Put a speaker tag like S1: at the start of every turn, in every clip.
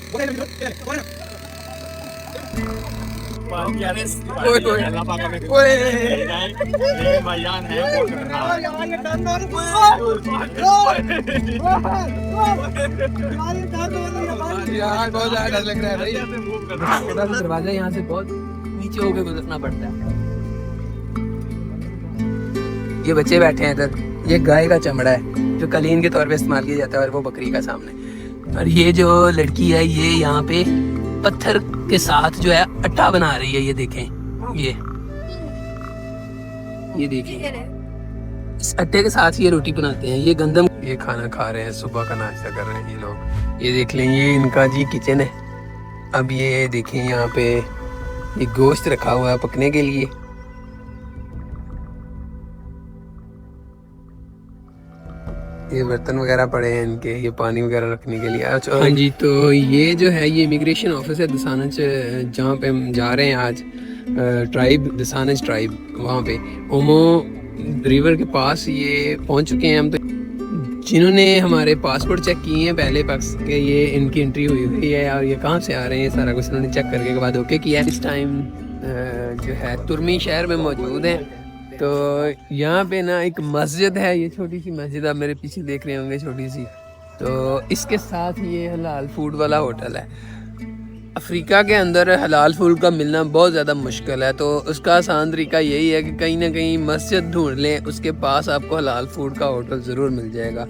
S1: बहुत ज्यादा डर लग रहा है भाई। दरवाजा यहाँ से बहुत नीचे होके गुजरना पड़ता है। ये बच्चे बैठे हैं इधर, ये गाय का चमड़ा है जो कलीन के तौर पे इस्तेमाल किया जाता है, और वो बकरी का सामने। और ये जो लड़की है ये यहाँ पे पत्थर के साथ जो है आटा बना रही है। ये देखें, ये देखें, इस आटे के साथ ये रोटी बनाते हैं। ये गंदम, ये खाना खा रहे हैं, सुबह का नाश्ता कर रहे हैं ये लोग। ये देख लें, ये इनका जी किचन है। अब ये देखें यहाँ पे ये गोश्त रखा हुआ है पकने के लिए। ये बर्तन वगैरह पड़े हैं इनके, ये पानी वगैरह रखने के लिए। अच्छा हाँ जी, तो ये जो है ये इमिग्रेशन ऑफिस है दसानज, जहाँ पे हम जा रहे हैं आज। ट्राइब, दसानज ट्राइब, वहाँ पे ओमो रिवर के पास ये पहुँच चुके हैं हम। तो जिन्होंने हमारे पासपोर्ट चेक किए हैं पहले पक्ष के, ये इनकी एंट्री हुई है और ये कहाँ से आ रहे हैं सारा कुछ उन्होंने चेक करके के बाद ओके किया। इस टाइम जो है तुर्मी शहर में मौजूद हैं। तो यहाँ पे ना एक मस्जिद है, ये छोटी सी मस्जिद आप मेरे पीछे देख रहे होंगे, छोटी सी। तो इसके साथ ये हलाल फूड वाला होटल है। अफ्रीका के अंदर हलाल फूड का मिलना बहुत ज़्यादा मुश्किल है, तो उसका आसान तरीका यही है कि कहीं ना कहीं मस्जिद ढूंढ लें, उसके पास आपको हलाल फूड का होटल ज़रूर मिल जाएगा।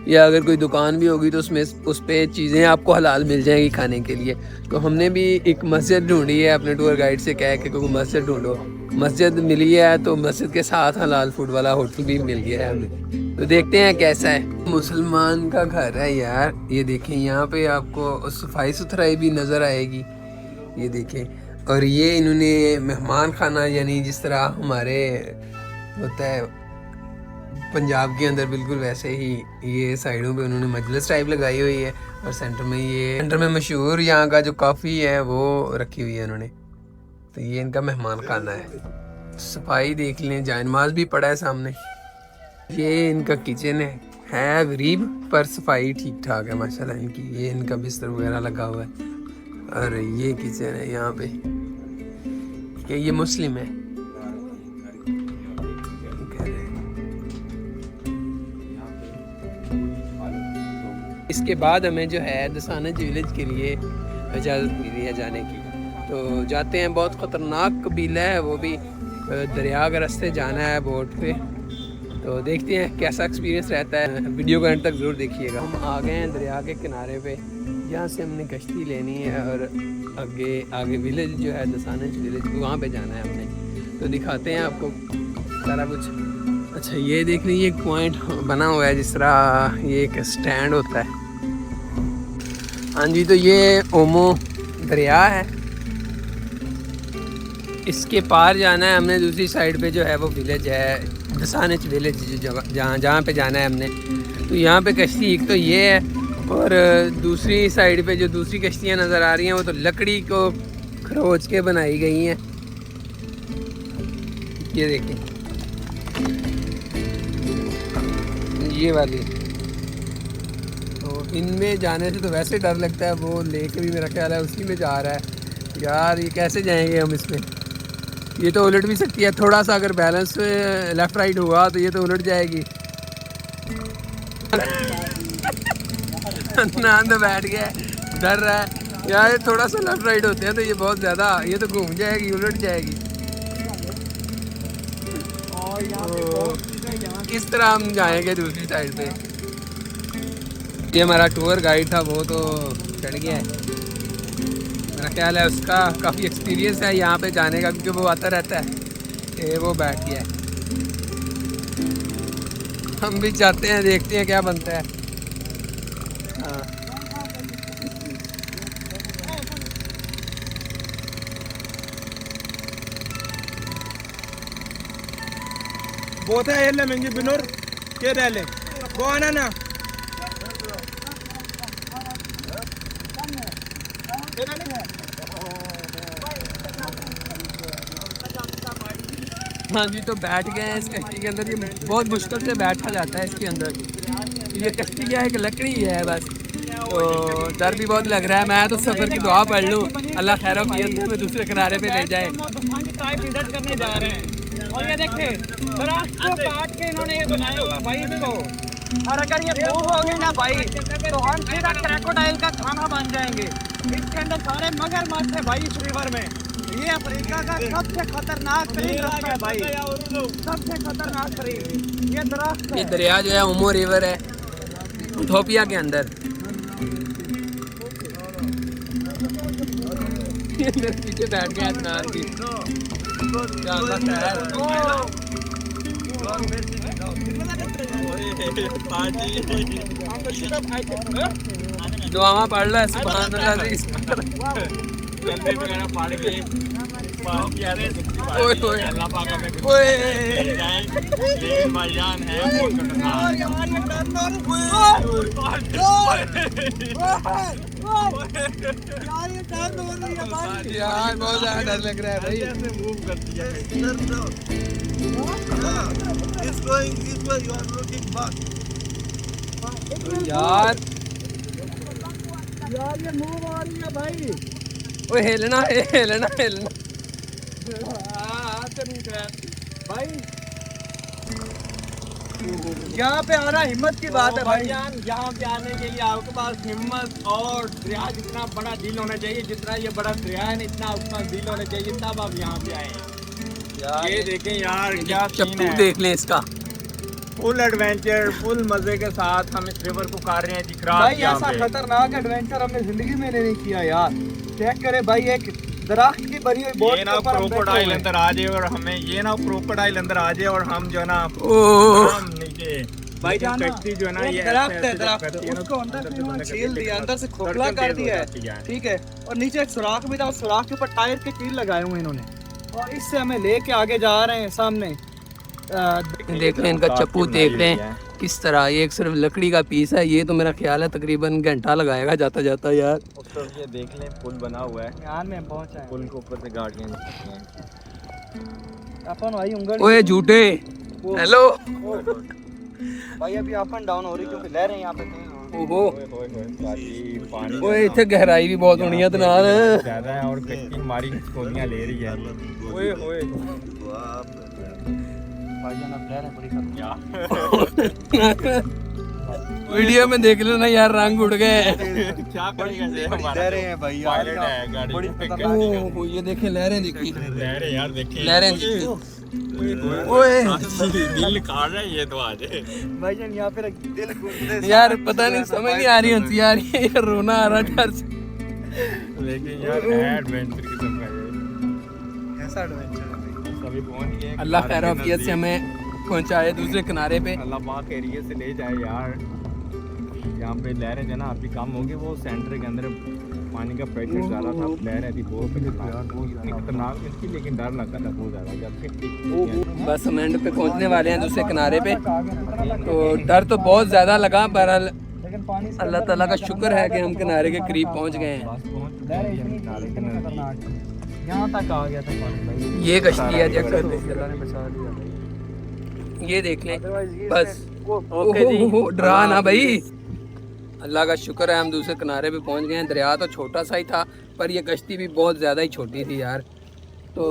S1: या अगर कोई दुकान भी होगी तो उसमें उस पर चीज़ें आपको हलाल मिल जाएंगी खाने के लिए। तो हमने भी एक मस्जिद ढूंढी है, अपने टूर गाइड से कह के कोई मस्जिद ढूंढो। मस्जिद मिली है, तो मस्जिद के साथ हलाल फूड वाला होटल भी मिल गया है हमें। तो देखते हैं कैसा है। मुसलमान का घर है यार, ये देखें, यहाँ पे आपको सफाई सुथराई भी नज़र आएगी। ये देखें, और ये इन्होंने मेहमान खाना, यानी जिस तरह हमारे होता है पंजाब के अंदर, बिल्कुल वैसे ही ये साइडों पे उन्होंने मजलिस टाइप लगाई हुई है। और सेंटर में मशहूर यहाँ का जो कॉफ़ी है वो रखी हुई है उन्होंने। तो ये इनका मेहमान खाना है। सफाई देख लें, जायनमाज भी पड़ा है सामने। ये इनका किचन है गरीब, पर सफाई ठीक ठाक है माशाल्लाह इनकी। ये इनका बिस्तर वगैरह लगा हुआ है। और ये किचन है यहाँ पे, कि ये मुस्लिम है। इसके बाद हमें जो है दसानज विलेज के लिए इजाज़त मिली है जाने की। तो जाते हैं। बहुत ख़तरनाक कबीला है वो भी, दरिया के रास्ते जाना है बोट पे। तो देखते हैं कैसा एक्सपीरियंस रहता है। वीडियो को एंड तक ज़रूर देखिएगा। हम आ गए हैं दरिया के किनारे पे, यहाँ से हमने कश्ती लेनी है और आगे विलेज जो है दसानज विलेज, वहाँ पे जाना है हमने। तो दिखाते हैं आपको सारा कुछ। अच्छा ये देख लीजिए, एक पॉइंट बना हुआ है जिस तरह ये एक स्टैंड होता है। हाँ जी, तो ये ओमो दरिया है, इसके पार जाना है हमने। दूसरी साइड पे जो है वो विलेज है दसानज विलेज, जो जहाँ पे जाना है हमने। तो यहाँ पे कश्ती एक तो ये है, और दूसरी साइड पे जो दूसरी कश्तियाँ नज़र आ रही हैं वो तो लकड़ी को खरोच के बनाई गई हैं। ये देखिए ये वाली। तो इनमें जाने से तो वैसे डर लगता है, वो लेके भी मेरा ख्याल है उसी में जा रहा है। यार ये कैसे जाएंगे हम इसमें? ये तो उलट भी सकती है, थोड़ा सा अगर बैलेंस लेफ़्ट राइट हुआ तो ये तो उलट जाएगी। नांद बैठ गया, डर रहा है यार। थोड़ा सा लेफ़्ट राइट होते हैं तो ये बहुत ज़्यादा, ये तो घूम जाएगी, उलट जाएगी। किस तरह हम जाएंगे दूसरी साइड पे? ये हमारा टूर गाइड था, वो तो चढ़ गया है। मेरा ख्याल है उसका काफ़ी एक्सपीरियंस है यहाँ पे जाने का, क्योंकि वो आता रहता है। ये वो बैठ गया है। हम भी चाहते हैं, देखते हैं क्या बनता है। हाँ
S2: बोता है ले मंगी बिनोर के डाले वो आना ना।
S1: हाँ जी, तो बैठ गए हैं इस कश्ती के अंदर। ये बहुत मुश्किल से बैठा जाता है इसके अंदर। ये कश्ती क्या है कि लकड़ी है बस, तो डर भी बहुत लग रहा है। मैं तो सफ़र की दुआ पढ़ लूँ, अल्लाह खैर में दूसरे किनारे पे ले जाए।
S3: करने जा रहे हैं और ये देखिए दरख्त को काट के इन्होंने ये बनाया हुआ भाई इसको, और अगर ये मूव हो गई ना भाई तो हम सीधा क्रोकोडाइल का खाना बन जाएंगे। इसके अंदर सारे मगरमच्छ है भाई इस रिवर में। ये अफ्रीका का सबसे खतरनाक तरीन रास्ता है भाई, सबसे खतरनाक तरीन ये दरख्त।
S1: ये दरिया जो है ओमो रिवर है इथोपिया के अंदर। मेरे पीछे बैठ गया अदनान भी। या अल्लाह खैर। दुआवा पढ़ ला सुभान अल्लाह जी। ओए ओए यार बहुत ज्यादा डर लग रहा है भाई। यार
S3: ये मूव आ रही है भाई।
S1: ओए हिलना हिलना हिलना
S3: भाई यहाँ पे आना हिम्मत की बात है भाई। यहाँ पे आने के लिए आपके पास हिम्मत और दरिया जितना बड़ा दिल होना चाहिए, जितना ये बड़ा दरिया है इतना उतना दिल होना चाहिए, तब आप यहाँ पे आए। ये देखें यार क्या
S1: चप्पू देख लें इसका।
S3: फुल एडवेंचर फुल मजे के साथ हम इस रिवर को कर रहे हैं दिख रहा है। ऐसा खतरनाक एडवेंचर हमने जिंदगी में नहीं किया यार। चेक करे भाई एक दरख्त की बनी हुई बोट के ऊपर क्रोकोडाइल अंदर आ जाए और हमें ये ना क्रोकोडाइल अंदर आ जाए और हम जो है ना हम नीचे भाई जान कश्ती जो है ना ये दरख्त है, दरख्त उसको अंदर से उन्होंने छील दिया, अंदर से खोखला कर दिया है, ठीक है। और नीचे एक सुराख भी था, उस सुराख के ऊपर टायर के कील लगाए हुए इन्होंने और इससे हमें लेके आगे जा रहे हैं सामने।
S1: देख लें इनका चप्पू देख लें किस तरह। ये एक सिर्फ लकड़ी का पीस है। ये तो मेरा ख्याल है तकरीबन घंटा लगाएगा जाता जाता यार।
S3: तो ये देख लें पुल बना हुआ है, यहाँ में पहुंचा है, पुल के ऊपर से गाड़ियां निकलती हैं। अपन भाई उंगली
S1: ओए झूठे हेलो
S3: भाई अभी अप एंड डाउन हो रही क्योंकि लहरें यहाँ पे तेज।
S1: ओहो
S3: पानी
S1: ओए इतने गहराई भी बहुत होनी है तो नाल
S3: ज्यादा है और कश्ती हमारी खोलियां ले रही है। ओए होए
S1: वीडियो में देख लेना यार रंग उड़ गए।
S3: क्या करेंगे भाई यार,
S1: ओह ये देखें लहरें दिखी,
S3: लहरें यार देखें
S1: लहरें दिखी। ओए
S3: दिल काट रहा है ये तो आज भाई जान यहाँ पे दिल
S1: यार पता नहीं समझ नहीं आ रही हंसी आ रही है, रोना आ रहा डर से।
S3: लेकिन यार एडवेंचर किस्म का है, ऐसा एडवेंचर है भाई। सभी पहुंच गए,
S1: अल्लाह खैर आफियत से हमें पहुंचाए दूसरे किनारे पे।
S3: अल्लाह पाक एरिया से ले जाए यार। यहाँ पे लहरें जो ना अभी कम होगी, वो सेंटर के अंदर पानी का प्रेशर ज़्यादा था, लहरें थी बहुत खतरनाक थी, लेकिन डर लगता था बहुत ज़्यादा। जब
S1: बस हम एंड पे पहुंचने वाले हैं दूसरे किनारे पे, तो डर तो बहुत ज़्यादा लगा पर अल्लाह ताला का शुक्र है कि हम किनारे के करीब पहुंच गए हैं।
S3: यहाँ तक आ गया था पानी।
S1: ये कश्ती है चेक कर ये देख लें बस। ओहो डरा ना भाई, अल्लाह का शुक्र है हम दूसरे किनारे पे पहुंच गए हैं। दरिया तो छोटा सा ही था पर ये कश्ती भी बहुत ज़्यादा ही छोटी थी यार। तो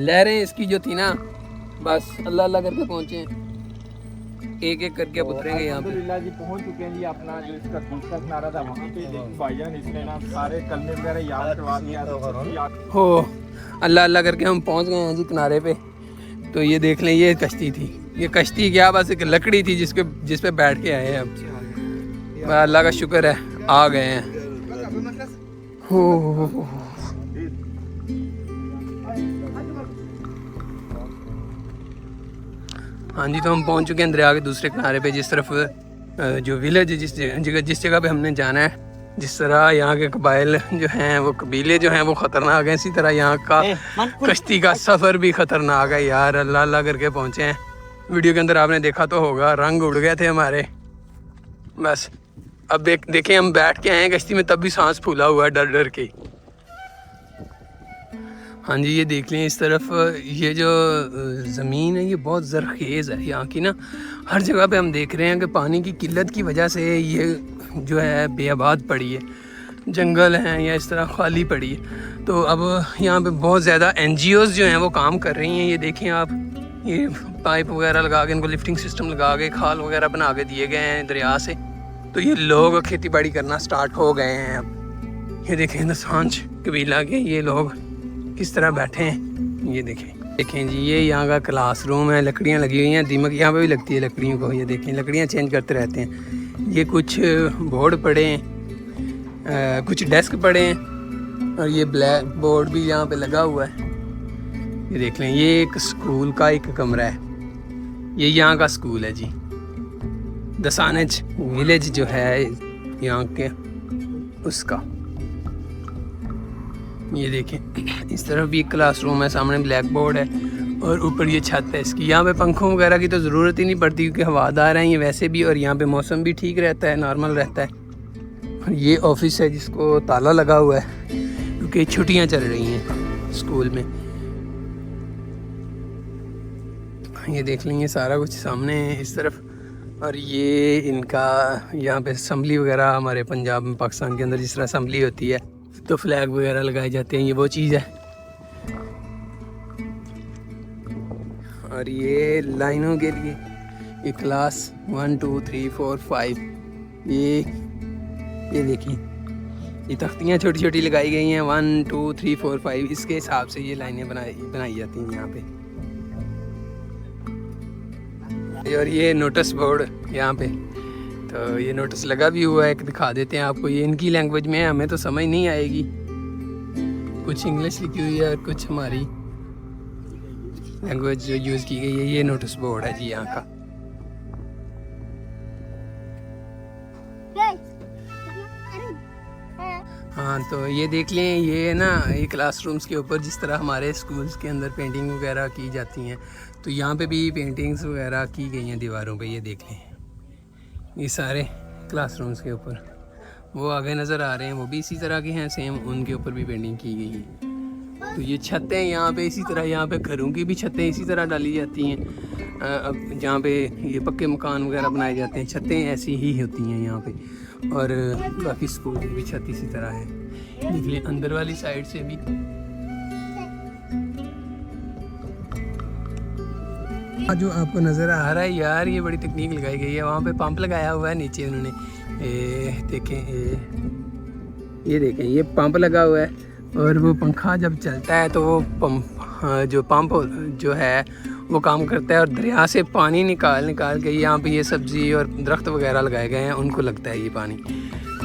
S1: लहरें इसकी जो थी ना बस अल्लाह अल्लाह करके पहुंचे हैं, एक एक करके उतरेंगे यहाँ पे।
S3: अल्हम्दुलिल्लाह जी पहुंच चुके हैं जी। अपना जो इसका दूसरा किनारा था वहाँ पे भाईजान इसने ना सारे कलमे वगैरह याद करवा दिया
S1: हो। अल्लाह अल्लाह करके हम पहुंच गए हैं जी किनारे पे। तो ये देख लें ये कश्ती थी, ये कश्ती क्या बस एक लकड़ी थी जिस पे बैठ के आए हैं अब। अल्लाह का शुक्र है आ गए हैं। हो हाँ जी, तो हम पहुंच चुके हैं दरिया के दूसरे किनारे पे। जिस तरफ जो विलेज जिस जगह पे हमने जाना है, जिस तरह यहाँ के कबाइल जो हैं वो कबीले जो हैं वो ख़तरनाक हैं, इसी तरह यहाँ का कश्ती का सफ़र भी ख़तरनाक है यार। अल्लाह अल्लाह करके पहुँचे हैं। वीडियो के अंदर आपने देखा तो होगा रंग उड़ गए थे हमारे। बस अब देखें हम बैठ के आए हैं कश्ती में, तब भी सांस फूला हुआ है डर डर के। हाँ जी, ये देख लें इस तरफ ये जो ज़मीन है ये बहुत ज़रखेज़ है यहाँ की ना। हर जगह पे हम देख रहे हैं कि पानी की किल्लत की वजह से ये जो है बेआबाद पड़ी है, जंगल हैं या इस तरह खाली पड़ी है। तो अब यहाँ पे बहुत ज़्यादा NGOs जो हैं वो काम कर रही हैं। ये देखें आप, ये पाइप वगैरह लगा के, इनको लिफ्टिंग सिस्टम लगा के खाल वगैरह बना के दिए गए हैं दरिया से। तो ये लोग खेती बाड़ी करना स्टार्ट हो गए हैं अब। ये देखें दसांज कबीला के ये लोग किस तरह बैठे हैं। ये देखें जी, ये यहाँ का क्लासरूम है, लकड़ियाँ लगी हुई हैं, दीमक यहाँ पे भी लगती है लकड़ियों को। ये देखें लकड़ियाँ चेंज करते रहते हैं। ये कुछ बोर्ड पड़े हैं, कुछ डेस्क पड़े हैं और ये ब्लैक बोर्ड भी यहाँ पे लगा हुआ है। ये देख लें, ये एक स्कूल का एक कमरा है। ये यहाँ का स्कूल है जी, दसानज विलेज जो है यहाँ के उसका। ये देखें इस तरफ भी एक क्लासरूम है, सामने ब्लैक बोर्ड है और ऊपर ये छत है इसकी। यहाँ पे पंखों वगैरह की तो ज़रूरत ही नहीं पड़ती क्योंकि हवादार हैं ये वैसे भी, और यहाँ पे मौसम भी ठीक रहता है, नॉर्मल रहता है। और ये ऑफिस है जिसको ताला लगा हुआ है क्योंकि छुट्टियाँ चल रही हैं स्कूल में। ये देख लेंगे सारा कुछ सामने है इस तरफ। और ये इनका यहाँ पे असम्बली वगैरह, हमारे पंजाब में पाकिस्तान के अंदर जिस तरह असम्बली होती है तो फ्लैग वगैरह लगाए जाते हैं, ये वो चीज़ है। और ये लाइनों के लिए ये क्लास 1 2 3 4 5 ये देखिए ये तख्तियाँ छोटी छोटी लगाई गई हैं 1 2 3 4 5, इसके हिसाब से ये लाइनें बनाई जाती हैं यहाँ पे। और ये नोटिस बोर्ड यहाँ पे, तो ये नोटिस लगा भी हुआ है, दिखा देते हैं आपको। ये इनकी लैंग्वेज में है, हमें तो समझ नहीं आएगी, कुछ इंग्लिश लिखी हुई है और कुछ हमारी लैंग्वेज जो यूज़ की गई है। ये नोटिस बोर्ड है जी यहाँ का। हाँ, तो ये देख लें, ये ना ये क्लासरूम्स के ऊपर जिस तरह हमारे स्कूल्स के अंदर पेंटिंग वगैरह की जाती हैं, तो यहाँ पे भी पेंटिंग्स वगैरह की गई हैं दीवारों पे। ये देख लें, ये सारे क्लासरूम्स के ऊपर वो आगे नज़र आ रहे हैं, वो भी इसी तरह के हैं सेम, उनके ऊपर भी पेंटिंग की गई है। तो ये छतें यहाँ पे इसी तरह, यहाँ पे घरों की भी छतें इसी तरह डाली जाती हैं। अब जहाँ पे ये पक्के मकान वगैरह बनाए जाते हैं, छतें ऐसी ही होती हैं यहाँ पे। और बाकी स्कूल की भी छत इसी तरह है। देख लें अंदर वाली साइड से भी जो आपको नज़र आ रहा है यार, ये बड़ी तकनीक लगाई गई है। वहाँ पे पंप लगाया हुआ है नीचे उन्होंने, देखें ये देखें ये पंप लगा हुआ है और वो पंखा जब चलता है तो वो पंप जो है वो काम करता है और दरिया से पानी निकाल के यहाँ पे ये सब्ज़ी और दरख्त वगैरह लगाए गए हैं, उनको लगता है ये पानी।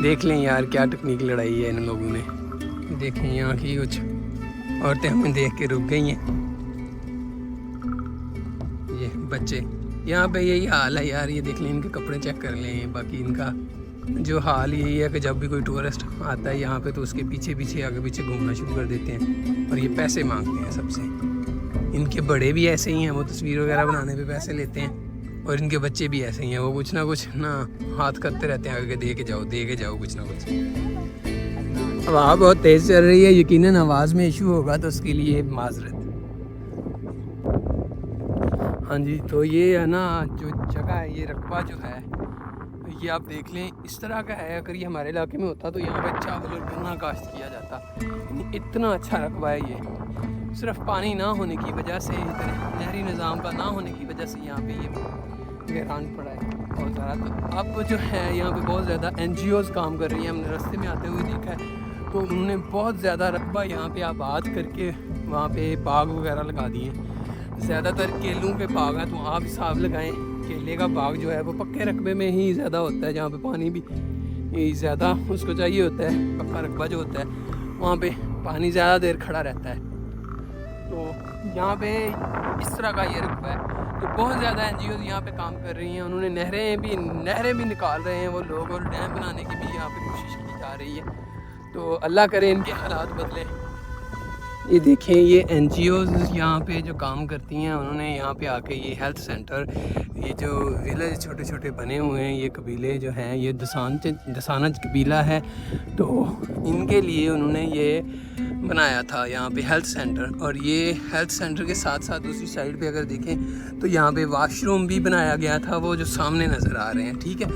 S1: देख लें यार क्या तकनीक लड़ाई है इन लोगों ने। देखें यहाँ की कुछ औरतें हमें देख के रुक गई हैं। ये बच्चे यहाँ पे यही हाल है यार। ये देख लें, इनके कपड़े चेक कर लें। बाकी इनका जो हाल यही है कि जब भी कोई टूरिस्ट आता है यहाँ पे तो उसके पीछे पीछे आगे पीछे घूमना शुरू कर देते हैं और ये पैसे मांगते हैं सबसे। इनके बड़े भी ऐसे ही हैं, वो तस्वीर वगैरह बनाने पे पैसे लेते हैं, और इनके बच्चे भी ऐसे ही हैं, वो कुछ ना कुछ ना हाथ करते रहते हैं आगे, दे के जाओ कुछ ना कुछ। हवा बहुत तेज़ चल रही है, यकीनन आवाज़ में इशू होगा तो उसके लिए माजरत। हाँ जी, तो ये है ना जो जगह है, ये रकबा जो है ये आप देख लें इस तरह का है। अगर ये हमारे इलाके में होता तो यहाँ पे चावल और गन्ना काश्त किया जाता। इतना अच्छा रकबा है ये, सिर्फ पानी ना होने की वजह से, नहरी निज़ाम का ना होने की वजह से यहाँ पे ये वीरान पड़ा है बहुत ज़्यादा। तो अब जो है यहाँ पे बहुत ज़्यादा NGOs काम कर रही हैं। हमने रास्ते में आते हुए देखा है तो उन्होंने बहुत ज़्यादा रकबा यहाँ पे आबाद करके वहाँ पे बाग वगैरह लगा दिए हैं। ज़्यादातर केलों के बाग हैं, तो आप हिसाब लगाएं केले का बाग जो है वो पक्के रकबे में ही ज़्यादा होता है, जहाँ पे पानी भी ज़्यादा उसको चाहिए होता है। पक्का रकबा जो होता है वहाँ पे पानी ज़्यादा देर खड़ा रहता है। तो यहाँ पे इस तरह का ये रकबा है। तो बहुत ज़्यादा NGOs यहाँ पे काम कर रही हैं। उन्होंने नहरें भी निकाल रहे हैं वो लोग, और डैम बनाने की भी यहाँ पे कोशिश की जा रही है। तो अल्लाह करे इनके हालात बदले। ये देखें ये NGOs यहाँ पे जो काम करती हैं, उन्होंने यहाँ पे आके ये हेल्थ सेंटर, ये जो विलेज छोटे छोटे बने हुए हैं, ये कबीले जो हैं, ये दसानज कबीला है, तो इनके लिए उन्होंने ये बनाया था यहाँ पे हेल्थ सेंटर, और ये हेल्थ सेंटर के साथ साथ दूसरी साइड पे अगर देखें तो यहाँ पे वॉशरूम भी बनाया गया था, वो जो सामने नज़र आ रहे हैं, ठीक है।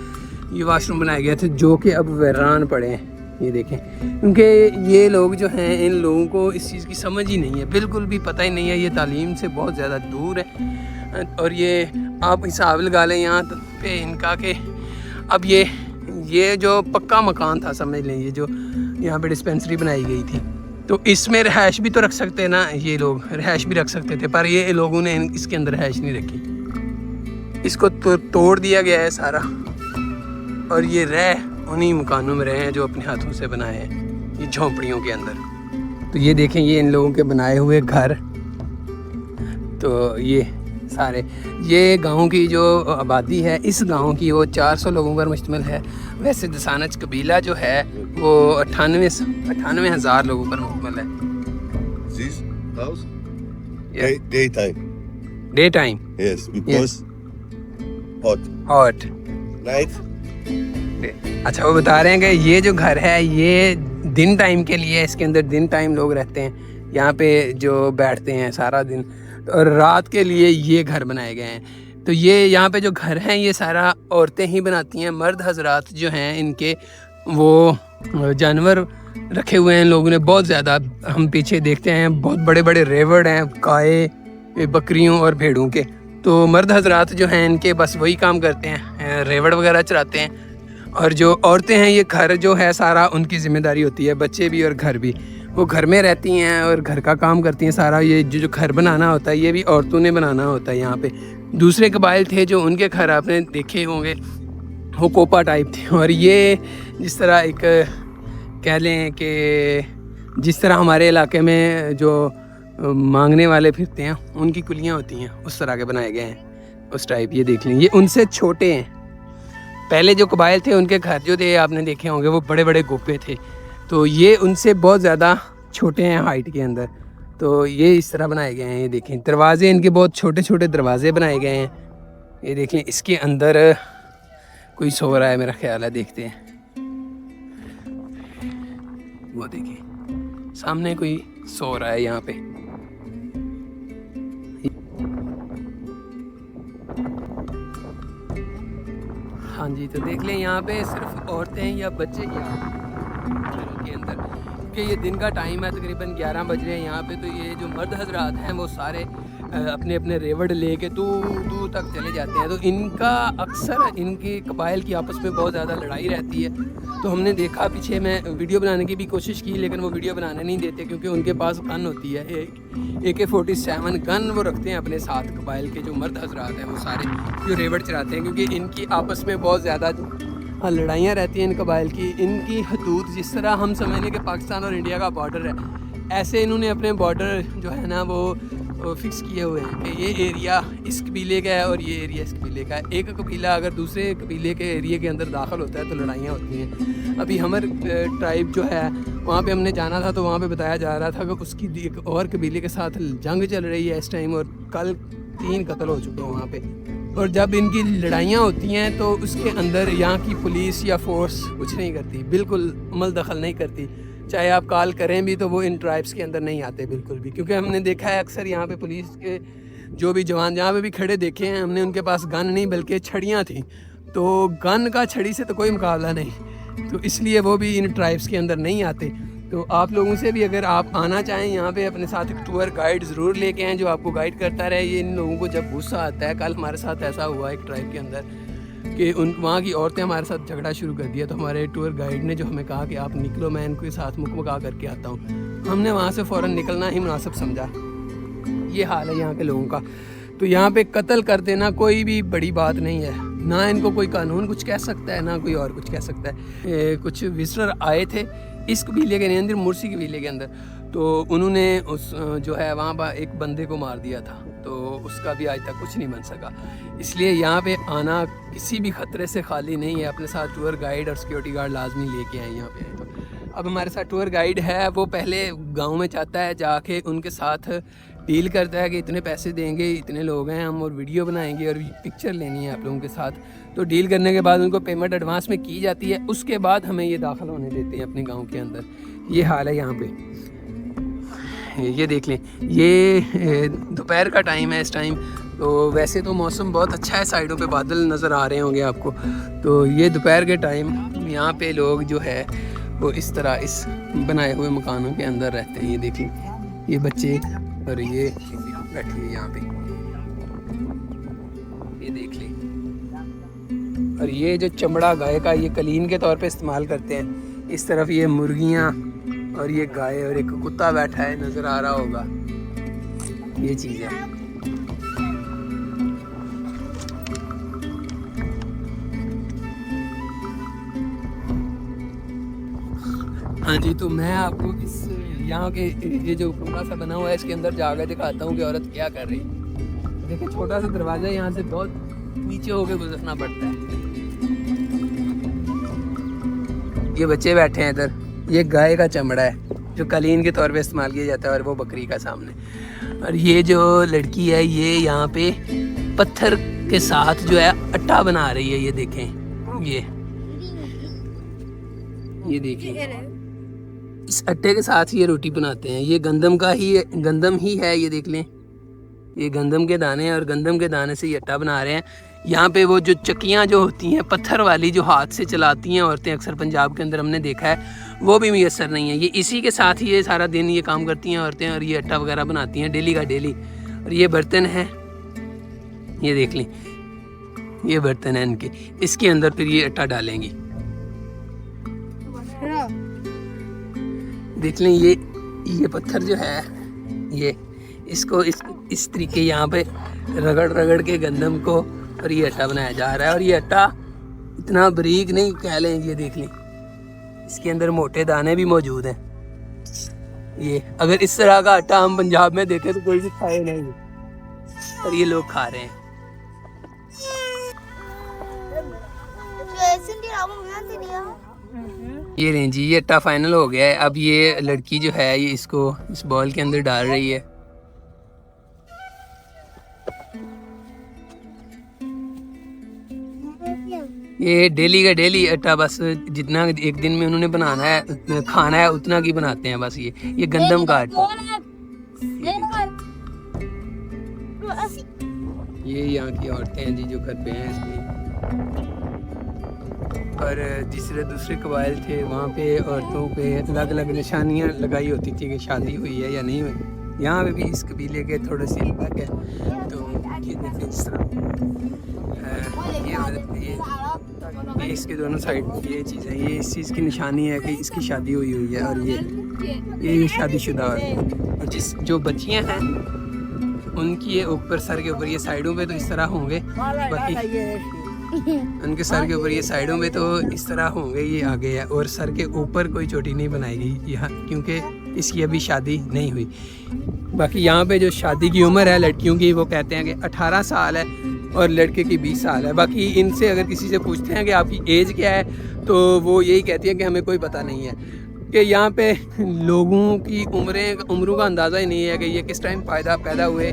S1: ये वॉशरूम बनाए गए थे जो कि अब वीरान पड़े हैं, ये देखें, क्योंकि ये लोग जो हैं, इन लोगों को इस चीज़ की समझ ही नहीं है, बिल्कुल भी पता ही नहीं है, ये तालीम से बहुत ज़्यादा दूर है। और ये आप हिसाब लगा लें यहाँ पे इनका कि अब ये जो पक्का मकान था, समझ लें, ये जो यहाँ पे डिस्पेंसरी बनाई गई थी, तो इसमें रहायश भी तो रख सकते हैं ना, ये लोग रहायश भी रख सकते थे, पर ये लोगों ने इसके अंदर रहायश नहीं रखी, इसको तो तोड़ दिया गया है सारा, और ये उन्हीं मकानों में रहे हैं जो अपने हाथों से बनाए हैं, ये झोंपड़ियों के अंदर। तो ये देखें, ये इन लोगों के बनाए हुए घर, तो ये सारे, ये गांव की जो आबादी है, इस गांव की वो 400 लोगों पर मुश्तमिल है। वैसे दसानज कबीला जो है वो 98,000 लोगों पर मुश्तमिल है।
S4: This house?
S1: Yeah.
S4: Daytime.
S1: Day time,
S4: Yes, because hot.
S1: Hot.
S4: Night?
S1: अच्छा, वो बता रहे हैं कि ये जो घर है ये दिन टाइम के लिए, इसके अंदर दिन टाइम लोग रहते हैं, यहाँ पे जो बैठते हैं सारा दिन, और रात के लिए ये घर बनाए गए हैं। तो ये यहाँ पे जो घर हैं ये सारा औरतें ही बनाती हैं, मर्द हजरात जो हैं इनके वो जानवर रखे हुए हैं लोगों ने बहुत ज़्यादा। हम पीछे देखते हैं बहुत बड़े बड़े रेवड़ हैं, गाय, बकरियों और भेड़ों के। तो मर्द हजरात जो हैं इनके बस वही काम करते हैं, रेवड़ वगैरह चराते हैं, और जो औरतें हैं ये घर जो है सारा उनकी ज़िम्मेदारी होती है, बच्चे भी और घर भी, वो घर में रहती हैं और घर का काम करती हैं सारा। ये जो घर बनाना होता है ये भी औरतों ने बनाना होता है। यहाँ पे दूसरे कबाइल थे जो उनके घर आपने देखे होंगे, वो कोपा टाइप थे, और ये जिस तरह एक कह लें कि जिस तरह हमारे इलाके में जो मांगने वाले फिरते हैं उनकी कुलियाँ होती हैं, उस तरह के बनाए गए हैं, उस टाइप। ये देख लें, ये उनसे छोटे हैं। पहले जो कबाइल थे उनके घर जो थे आपने देखे होंगे वो बड़े बड़े गोपे थे, तो ये उनसे बहुत ज़्यादा छोटे हैं हाइट के अंदर। तो ये इस तरह बनाए गए हैं। ये देखें, दरवाजे इनके बहुत छोटे छोटे दरवाजे बनाए गए हैं। ये देखें, इसके अंदर कोई सो रहा है मेरा ख्याल है, देखते हैं। वो देखें, सामने कोई सो रहा है यहाँ पे। हाँ जी, तो देख लें यहाँ पे सिर्फ औरतें या बच्चे घरों के अंदर, क्योंकि ये दिन का टाइम है, तकरीबन 11 बज रहे हैं यहाँ पे। तो ये जो मर्द हजरात हैं वो सारे अपने अपने रेवड़ लेके दूर दूर तक चले जाते हैं। तो इनका अक्सर इनके कबाइल की आपस में बहुत ज़्यादा लड़ाई रहती है। तो हमने देखा, पीछे मैं वीडियो बनाने की भी कोशिश की, लेकिन वो वीडियो बनाने नहीं देते क्योंकि उनके पास गन होती है, AK-47 गन वो रखते हैं अपने साथ। कबाइल के जो मर्द हजरात हैं वो सारे जो रेवड़ चलाते हैं, क्योंकि इनकी आपस में बहुत ज़्यादा लड़ाइयाँ रहती हैं इन कबाइल की। इनकी हदूद जिस तरह हम समझ लें कि पाकिस्तान और इंडिया का बॉर्डर है, ऐसे इन्होंने अपने बॉर्डर जो है ना वो फिक्स किए हुए हैं कि ये एरिया इस कबीले का है और ये एरिया इस कबीले का है। एक कबीला अगर दूसरे कबीले के एरिया के अंदर दाखिल होता है तो लड़ाइयाँ होती हैं। अभी हमर ट्राइब जो है वहाँ पे हमने जाना था, तो वहाँ पे बताया जा रहा था कि उसकी एक और कबीले के साथ जंग चल रही है इस टाइम, और कल 3 कत्ल हो चुके हैं वहाँ पे। और जब इनकी लड़ाइयाँ होती हैं तो उसके अंदर यहाँ की पुलिस या फोर्स कुछ नहीं करती, बिल्कुल अमल दखल नहीं करती। चाहे आप कॉल करें भी तो वो इन ट्राइब्स के अंदर नहीं आते बिल्कुल भी, क्योंकि हमने देखा है अक्सर यहाँ पे पुलिस के जो भी जवान जहाँ पे भी खड़े देखे हैं हमने, उनके पास गन नहीं बल्कि छड़ियाँ थी। तो गन का छड़ी से तो कोई मुकाबला नहीं, तो इसलिए वो भी इन ट्राइब्स के अंदर नहीं आते। तो आप लोगों से भी अगर आप आना चाहें यहाँ पे, अपने साथ एक टूर गाइड ज़रूर लेके आएँ जो आपको गाइड करता रहे। ये इन लोगों को जब गुस्सा आता है, कल हमारे साथ ऐसा हुआ एक ट्राइब के अंदर कि वहाँ की औरतें हमारे साथ झगड़ा शुरू कर दिया, तो हमारे टूर गाइड ने जो हमें कहा कि आप निकलो, मैं इनके साथ मुकमका करके आता हूँ। हमने वहाँ से फ़ौरन निकलना ही मुनासिब समझा। ये हाल है यहाँ के लोगों का। तो यहाँ पे कत्ल कर देना कोई भी बड़ी बात नहीं है, ना इनको कोई कानून कुछ कह सकता है ना कोई और कुछ कह सकता है। कुछ विजिटर आए थे इस कबीले के अंदर, मुर्सी कबीले के अंदर, तो उन्होंने उस जो है वहाँ पर एक बंदे को मार दिया था, तो उसका भी आज तक कुछ नहीं बन सका। इसलिए यहाँ पे आना किसी भी ख़तरे से खाली नहीं है। अपने साथ टूर गाइड और सिक्योरिटी गार्ड लाजमी लेके आए यहाँ पे। तो अब हमारे साथ टूर गाइड है, वो पहले गांव में चाहता है जाके उनके साथ डील करता है कि इतने पैसे देंगे, इतने लोग हैं हम, और वीडियो बनाएंगे और पिक्चर लेनी है आप लोगों के साथ। तो डील करने के बाद उनको पेमेंट एडवांस में की जाती है, उसके बाद हमें ये दाखिल होने देते हैं अपने गाँव के अंदर। ये हाल है यहाँ पे। ये देख लें, ये दोपहर का टाइम है इस टाइम। तो वैसे तो मौसम बहुत अच्छा है, साइडों पे बादल नज़र आ रहे होंगे आपको। तो ये दोपहर के टाइम यहाँ पे लोग जो है वो इस तरह इस बनाए हुए मकानों के अंदर रहते हैं। ये देख लें, ये बच्चे और ये बैठे हैं यहाँ पे, ये देख लें। और ये जो चमड़ा गाय का ये कलीन के तौर पे इस्तेमाल करते हैं। इस तरफ ये मुर्गियाँ और ये गाय और एक कुत्ता बैठा है, नज़र आ रहा होगा, ये चीज़ है। हाँ जी, तो मैं आपको इस यहाँ के ये जो कमरा सा बना हुआ है इसके अंदर जाकर दिखाता हूँ कि औरत क्या कर रही है। देखिए छोटा सा दरवाज़ा, यहाँ से बहुत नीचे होके गुजरना पड़ता है। ये बच्चे बैठे हैं इधर, ये गाय का चमड़ा है जो कलीन के तौर पे इस्तेमाल किया जाता है, और वो बकरी का सामने। और ये जो लड़की है ये यहाँ पे पत्थर के साथ जो है आटा बना रही है। ये देखें, ये देखिए, इस आटे के साथ ये रोटी बनाते हैं। ये गंदम ही है, ये देख लें, ये गंदम के दाने हैं और गंदम के दाने से ये आटा बना रहे हैं। यहाँ पे वो जो चक्कियाँ जो होती हैं पत्थर वाली, जो हाथ से चलाती हैं औरतें, अक्सर पंजाब के अंदर हमने देखा है, वो भी मुयसर नहीं है। ये इसी के साथ ही ये सारा दिन ये काम करती हैं औरतें, और ये आटा वगैरह बनाती हैं डेली का डेली। और ये बर्तन है, ये देख लें, ये बर्तन है इनके, इसके अंदर फिर ये आटा डालेंगी। देख लें, ये पत्थर जो है ये इसको इस तरीके यहाँ पे रगड़ के गंदम को और ये आटा बनाया जा रहा है। और ये आटा इतना बारीक नहीं कह लें, ये देख लें, इसके अंदर मोटे दाने भी मौजूद हैं। ये अगर इस तरह का आटा हम पंजाब में देखें तो कोई भी खाए नहीं, और ये लोग खा रहे हैं। ये रेंजी, ये आटा फाइनल हो गया है। अब ये लड़की जो है ये इसको इस बॉल के अंदर डाल रही है। ये डेली का डेली आटा, बस जितना एक दिन में उन्होंने बनाना है खाना है उतना की बनाते हैं बस। ये गंदम का आटा, ये यहाँ की औरतें हैं जी जो घर पे हैं इसमें। और दूसरे कबाइल थे वहाँ पे औरतों पे अलग अलग निशानियाँ लगाई होती थी कि शादी हुई है या नहीं हुई। यहाँ पे भी इस कबीले के थोड़े से अलग है। तो ये देखिए इस तरह ये इसके दोनों साइड ये चीज़ है, ये इस चीज़ की निशानी है कि इसकी शादी हुई है, और ये शादीशुदा है। और जो बच्चियाँ हैं उनकी ये ऊपर सर के ऊपर ये साइडों पे तो इस तरह होंगे, बाकी उनके सर के ऊपर ये साइडों में तो इस तरह होंगे, ये आगे है। और सर के ऊपर कोई चोटी नहीं बनाएगी यहाँ, क्योंकि इसकी अभी शादी नहीं हुई। बाकी यहाँ पे जो शादी की उम्र है लड़कियों की, वो कहते हैं कि 18 साल है और लड़के की 20 साल है। बाकी इनसे अगर किसी से पूछते हैं कि आपकी एज क्या है, तो वो यही कहती है कि हमें कोई पता नहीं है, कि यहाँ पे लोगों की उम्रों का अंदाज़ा ही नहीं है कि ये किस टाइम पैदा हुए,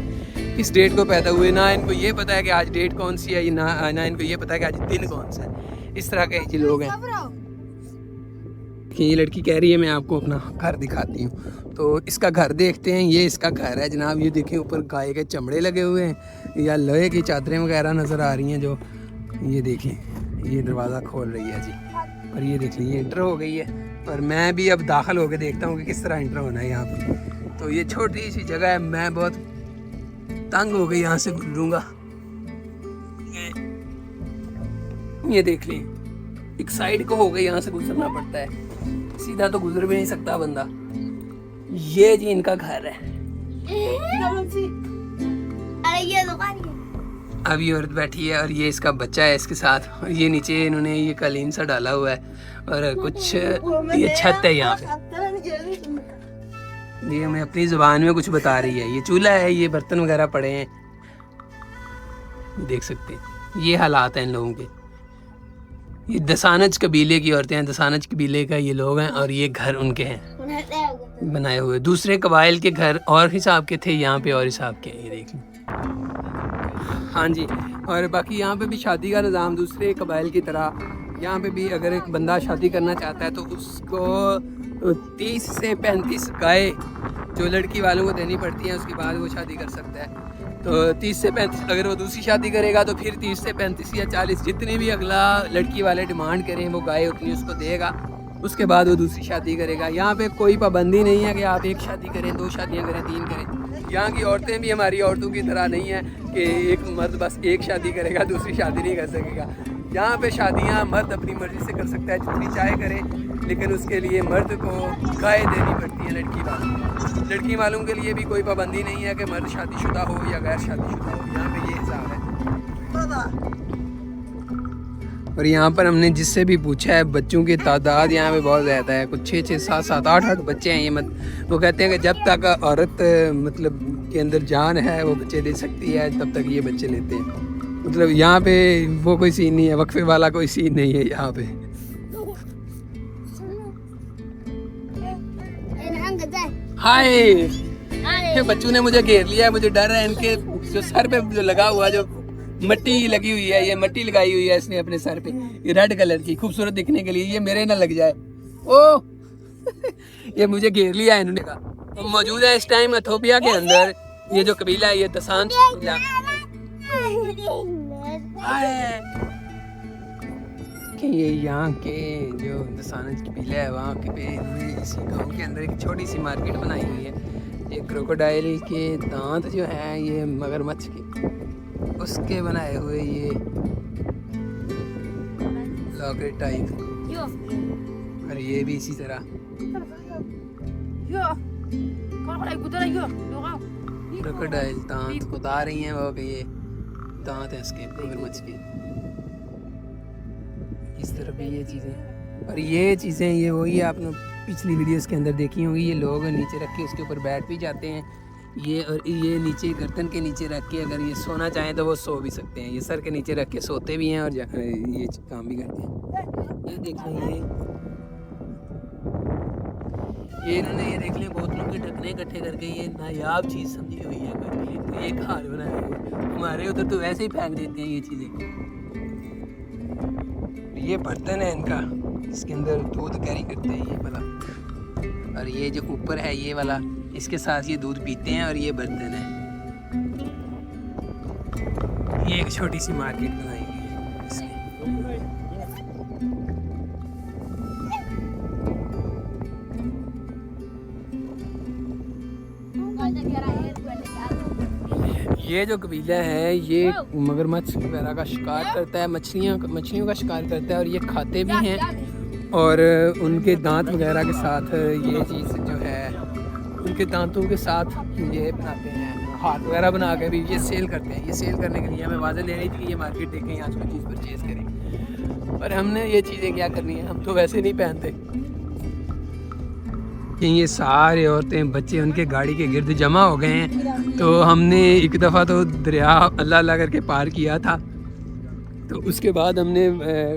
S1: किस डेट को पैदा हुए। ना इनको ये पता है कि आज डेट कौन सी है, ना इनको ये पता है कि आज दिन कौन सा है। इस तरह के ये लोग हैं। ये लड़की कह रही है मैं आपको अपना घर दिखाती हूँ, तो इसका घर देखते हैं। ये इसका घर है जनाब। ये देखें ऊपर गाय के चमड़े लगे हुए हैं या लोहे की चादरें वगैरह नज़र आ रही हैं जो, ये देखें, ये दरवाज़ा खोल रही है जी। और ये देख लीजिए इंटर हो गई है, और मैं भी अब दाखिल होकर देखता हूँ कि किस तरह इंटर होना है यहाँ पर। तो ये छोटी सी जगह है, मैं बहुत तंग हो गई यहाँ से गुजरूंगा। ये देख ली, एक साइड को हो गई, यहाँ से गुजरना पड़ता है, सीधा तो गुजर भी नहीं सकता बंदा। ये जी इनका घर है। अब ये औरत बैठी है और ये इसका बच्चा है इसके साथ, और ये नीचे इन्होंने ये कालीन सा डाला हुआ है, और कुछ ये छत है यहाँ पे। ये हमें अपनी ज़ुबान में कुछ बता रही है। ये चूल्हा है, ये बर्तन वगैरह पड़े हैं, देख सकते हैं। ये हालात हैं इन लोगों के। ये दसानज कबीले की औरतें हैं, दसानज कबीले का ये लोग हैं, और ये घर उनके हैं बनाए हुए। दूसरे कबाइल के घर और हिसाब के थे, यहाँ पे और हिसाब के। ये देख लें। हाँ जी, और बाकी यहाँ पे भी शादी का निज़ाम दूसरे कबाइल की तरह। यहाँ पे भी अगर एक बंदा शादी करना चाहता है तो उसको 30 से 35 गाय जो लड़की वालों को देनी पड़ती है, उसके बाद वो शादी कर सकता है। तो 30 से 35, अगर वो दूसरी शादी करेगा तो फिर 30 से 35 या 40 जितनी भी अगला लड़की वाले डिमांड करें वो गाय उतनी उसको देगा, उसके बाद वो दूसरी शादी करेगा। यहाँ पे कोई पाबंदी नहीं है कि आप एक शादी करें, 2 शादियाँ करें, 3 करें। यहाँ की औरतें भी हमारी औरतों की तरह नहीं है कि एक मर्द बस एक शादी करेगा, दूसरी शादी नहीं कर सकेगा। यहाँ पे शादियाँ मर्द अपनी मर्ज़ी से कर सकता है, जितनी चाहे करे, लेकिन उसके लिए मर्द को गाय देनी पड़ती है लड़की वालों। लड़की वालों के लिए भी कोई पाबंदी नहीं है कि मर्द शादीशुदा हो या गैर शादीशुदा हो, यहाँ पे ये हिसाब है। और यहाँ पर हमने जिससे भी पूछा है, बच्चों की तादाद यहाँ पे बहुत ज़्यादा है, कुछ 6, 6, 7, 7, 8, 8 बच्चे हैं। ये वो कहते हैं कि जब तक औरत मतलब के अंदर जान है वो बच्चे दे सकती है, तब तक ये बच्चे लेते हैं। मतलब यहाँ पे वो कोई सीन नहीं है, वक्फे वाला कोई सीन नहीं है यहाँ पे। हाय, ये बच्चों ने मुझे घेर लिया है, मुझे डर है इनके जो सर पे जो लगा हुआ, जो मट्टी लगी हुई है, ये मट्टी लगाई हुई है इसने अपने सर पे, ये रेड कलर की खूबसूरत दिखने के लिए, ये मेरे ना लग जाए। ओ ये मुझे घेर लिया है इन्होंने कहा। तो मौजूद है इस टाइम इथोपिया के अंदर ये जो कबीला है, ये दसान कबीला कि ये यहाँ के जो दसानज कबीला है वहाँ के पे इन्होंने इसी गाँव के अंदर एक छोटी सी मार्केट बनाई हुई है। ये क्रोकोडाइल के दांत जो हैं ये मगरमच्छ के, उसके बनाए हुए ये लॉकेट टाइप, और ये भी इसी तरह। क्रोकोडाइल दांत बता रही हैं वो कि ये दांत है इसके मगरमच्छ के। इस तरह भी ये चीज़ें, और ये चीज़ें ये वही आपने पिछली वीडियोस के अंदर देखी होंगी। ये लोग नीचे रख के उसके ऊपर बैठ भी जाते हैं, ये और ये नीचे गर्दन के नीचे रख के अगर ये सोना चाहें तो वो सो भी सकते हैं। ये सर के नीचे रख के सोते भी हैं और ये काम भी करते हैं। ये देख लें, ये इन्होंने ये देख लें बोतलों के ढकने इकट्ठे करके ये नायाब चीज़ समझी हुई है करके, तो ये खार बनाया हुआ। हमारे उधर तो वैसे ही फेंक देते हैं ये चीज़ें। ये बर्तन है इनका, इसके अंदर दूध कैरी करते हैं ये वाला, और ये जो ऊपर है ये वाला, इसके साथ ये दूध पीते हैं। और ये बर्तन है, ये एक छोटी सी मार्केट बनाई हुई है इसमें। ये जो कबीला है ये मगरमच्छ वगैरह का शिकार करता है, मछलियों का शिकार करता है, और ये खाते भी हैं। और उनके दांत वगैरह के साथ ये चीज़ जो है, उनके दांतों के साथ ये बनाते हैं, हाथ वगैरह बना के भी ये सेल करते हैं। ये सेल करने के लिए हमें वाज़ह दे रही थी कि ये मार्केट देखें, यहाँ से कोई चीज़ परचेज़ करें, और हमने ये चीज़ें क्या करनी है, हम तो वैसे नहीं पहनते। कि ये सारे औरतें बच्चे उनके गाड़ी के गिर्द जमा हो गए हैं। तो हमने एक दफ़ा तो दरिया अल्लाह अल्लाह करके पार किया था, तो उसके बाद हमने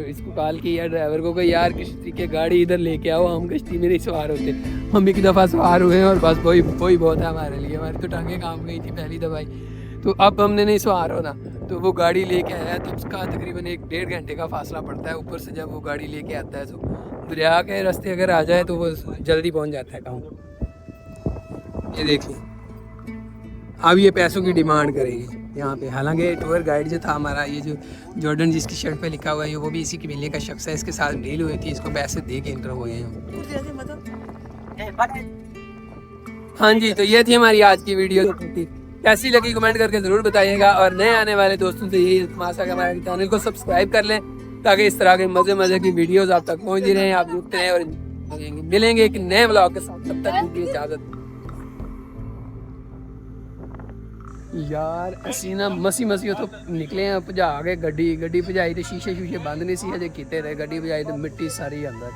S1: इसको कॉल किया ड्राइवर को कि यार किश्ती के गाड़ी इधर लेके आओ, हम किश्ती में नहीं सवार होते। हम एक दफ़ा सवार हुए और बस वही बहुत है हमारे लिए, हमारी तो टांगें काम गई थी पहली दफ़ाई। तो अब हमने नहीं सवार होना, तो वो गाड़ी लेके आया, तो उसका तकरीबन 1-1.5 घंटे का फासला पड़ता है। ऊपर से जब वो गाड़ी लेके आता है तो दरिया के रास्ते अगर आ जाए तो वो जल्दी पहुंच जाता है गाँव। ये देखिए, अब ये पैसों की डिमांड करेंगे यहाँ पे। हालांकि टूर गाइड जो था हमारा, ये जो जॉर्डन जिसकी शर्ट पे लिखा हुआ है, वो भी इसी कबीले का शख्स है। इसके साथ डील हुई थी, इसको पैसे दे के इंटर हुए हैं। हाँ जी, तो ये थी हमारी आज की वीडियो। कैसी लगी कमेंट करके ज़रूर बताइएगा, और नए आने वाले दोस्तों से यही इल्तिमास है कि हमारे चैनल को सब्सक्राइब कर लें, ताकि इस तरह के मज़े की वीडियोज़ आप तक पहुँचती रहें, आप जुड़ते रहें। और मिलेंगे एक नए व्लॉग के साथ, तब तक की इजाज़त। यार असी ना मसी तो निकले हैं, भजा के गड्डी भजाई, तो शीशे बंद नहीं सी हजे कीते रहे। गड्डी भजाई तो मिट्टी सारी अंदर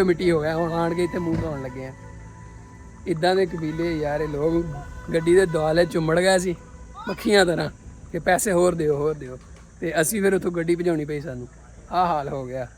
S1: मिट्टी हो गया। हुण आण के इत्थे मूँह धोण लगे हैं। इदां दे कबीले यार लोग गड्डी दे दुआले चुम्बड़ गए सी मक्खियां तरह कि पैसे होर दिओ, ते असी फिर उत्थों गड्डी भजाउणी पई सानूं। आह हाल हो गया।